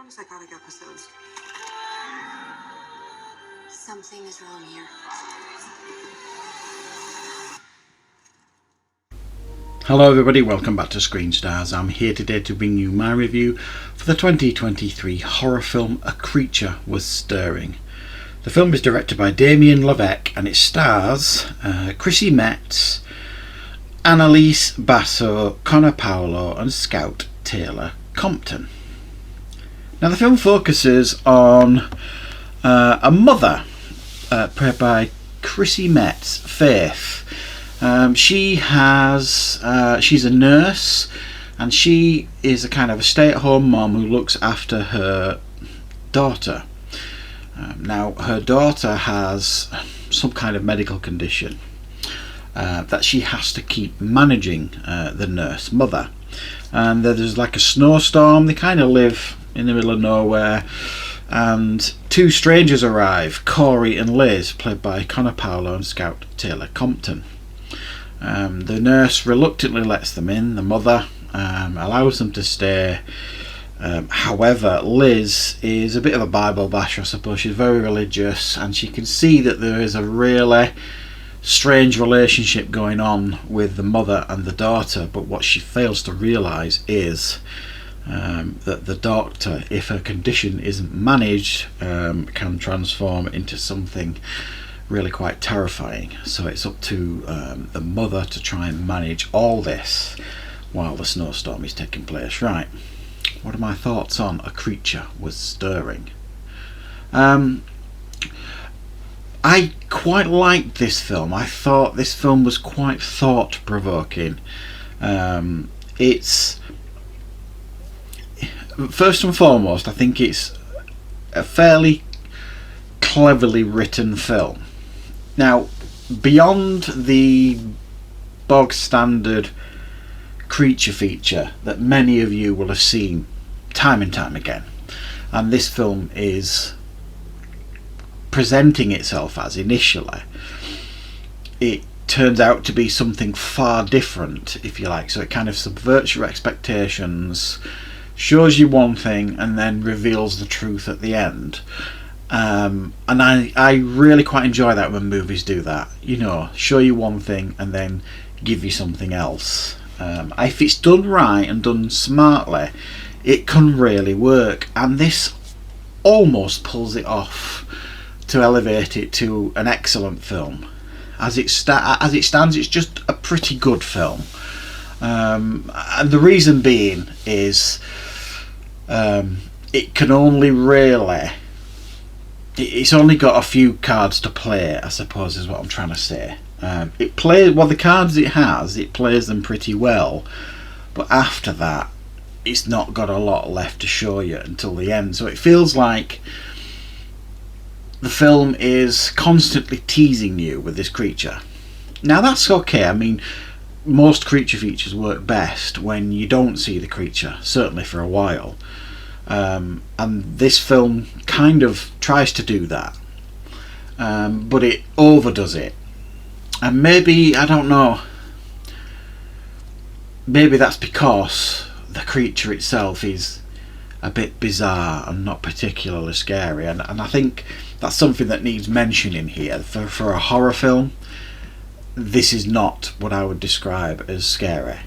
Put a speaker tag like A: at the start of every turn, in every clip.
A: chronic psychotic episodes.
B: Something is wrong here.
C: Hello everybody, welcome back to Screenstars. I'm here today to bring you my review for the 2023 horror film A Creature Was Stirring. The film is directed by Damien Levesque and it stars Chrissy Metz, Annalise Basso, Connor Paolo and Scout Taylor Compton. Now the film focuses on a mother played by Chrissy Metz, Faith. She's a nurse and she is a kind of a stay-at-home mom who looks after her daughter. Now her daughter has some kind of medical condition that she has to keep managing, the nurse mother, and there's like a snowstorm. They kind of live in the middle of nowhere and two strangers arrive, Corey and Liz, played by Connor Paolo and Scout Taylor Compton. The nurse reluctantly lets them in. The mother allows them to stay. However, Liz is a bit of a Bible basher, I suppose. She's very religious and she can see that there is a really strange relationship going on with the mother and the daughter, but what she fails to realise is that the doctor, if her condition isn't managed, can transform into something really quite terrifying. So it's up to the mother to try and manage all this while the snowstorm is taking place. Right, what are my thoughts on A Creature Was Stirring? I quite liked this film. I thought this film was quite thought-provoking. It's, first and foremost, I think it's a fairly cleverly written film. Now, beyond the bog standard creature feature that many of you will have seen time and time again, and this film is presenting itself as initially, it turns out to be something far different, if you like. So it kind of subverts your expectations, shows you one thing and then reveals the truth at the end. And I really quite enjoy that when movies do that, you know, show you one thing and then give you something else. If it's done right and done smartly, it can really work, and this almost pulls it off to elevate it to an excellent film. As it stands, it's just a pretty good film, and the reason being is it can only really, it's only got a few cards to play, I suppose is what I'm trying to say. It plays, well, the cards it has, it plays them pretty well, but after that it's not got a lot left to show you until the end. So it feels like the film is constantly teasing you with this creature. Now that's okay. I mean, most creature features work best when you don't see the creature, certainly for a while. And this film kind of tries to do that, but it overdoes it. And maybe, I don't know, maybe that's because the creature itself is a bit bizarre and not particularly scary, and I think that's something that needs mentioning here. For a horror film, this is not what I would describe as scary.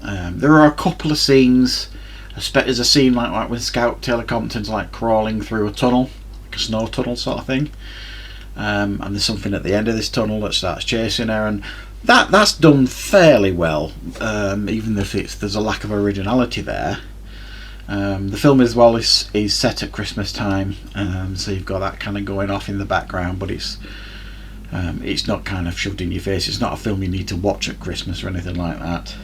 C: There are a couple of scenes. There's a scene like when Scout Taylor Compton's like crawling through a tunnel, like a snow tunnel sort of thing, and there's something at the end of this tunnel that starts chasing her, and that's done fairly well, even if there's a lack of originality there. The film as well is set at Christmas time, so you've got that kind of going off in the background, but it's not kind of shoved in your face. It's not a film you need to watch at Christmas or anything like that.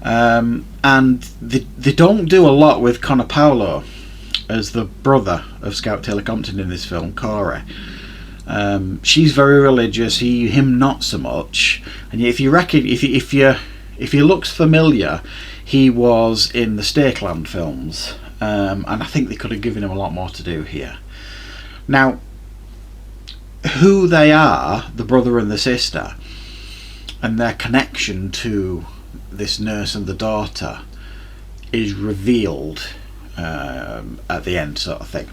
C: And they don't do a lot with Connor Paolo as the brother of Scout Taylor Compton in this film, Corey. She's very religious, him not so much. And if you reckon, if he looks familiar, he was in the Stakeland films, and I think they could have given him a lot more to do here. Now, who they are, the brother and the sister, and their connection to this nurse and the daughter, is revealed at the end, sort of thing.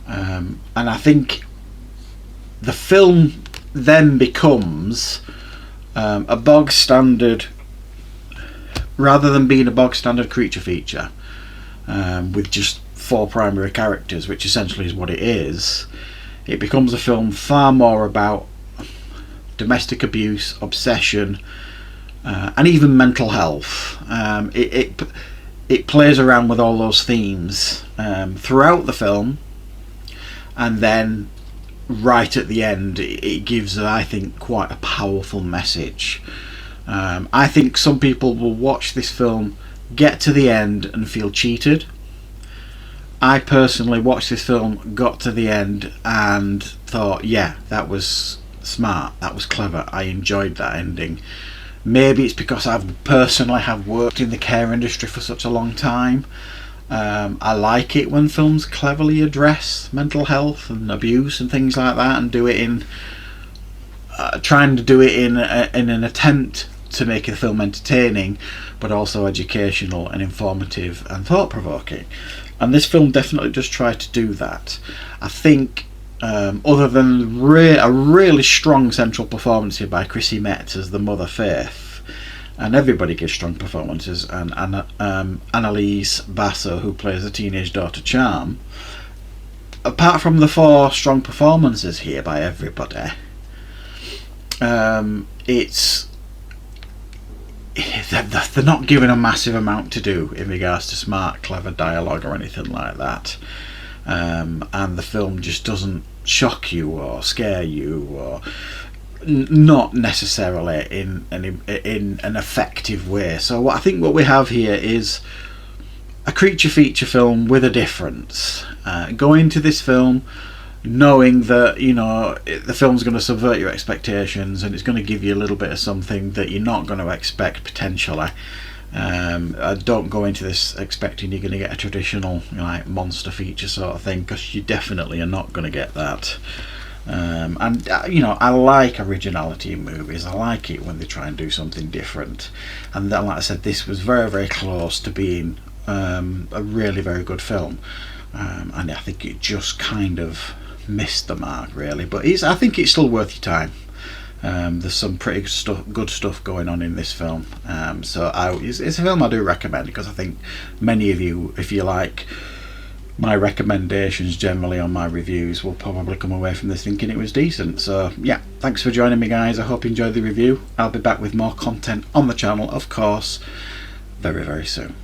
C: And I think the film then becomes a bog standard, rather than being a bog standard creature feature with just 4 primary characters, which essentially is what it is. It becomes a film far more about domestic abuse, obsession, and even mental health. It plays around with all those themes throughout the film, and then right at the end it gives, I think, quite a powerful message. I think some people will watch this film, get to the end and feel cheated. I personally watched this film, got to the end and thought, yeah, that was smart, that was clever, I enjoyed that ending. Maybe it's because I've personally have worked in the care industry for such a long time. I like it when films cleverly address mental health and abuse and things like that, and do it in trying to do it in an attempt to make the film entertaining, but also educational and informative and thought-provoking. And this film definitely does try to do that. I think, other than a really strong central performance here by Chrissy Metz as the Mother Faith, and everybody gives strong performances, and Annalise Basso, who plays the teenage daughter Charm, apart from the 4 strong performances here by everybody, they're not given a massive amount to do in regards to smart, clever dialogue or anything like that, and the film just doesn't shock you or scare you, or not necessarily in an effective way. So I think what we have here is a creature feature film with a difference. Go into this film knowing that, you know, the film's going to subvert your expectations, and it's going to give you a little bit of something that you're not going to expect potentially. Don't go into this expecting you're going to get a traditional, you know, like monster feature sort of thing, because you definitely are not going to get that. And you know, I like originality in movies. I like it when they try and do something different, and then, like I said, this was very, very close to being a really very good film, and I think it just kind of missed the mark really, but I think it's still worth your time. There's some pretty good stuff going on in this film, so it's a film I do recommend, because I think many of you, if you like my recommendations generally on my reviews, will probably come away from this thinking it was decent. So yeah, thanks for joining me, guys. I hope you enjoyed the review. I'll be back with more content on the channel, of course, very, very soon.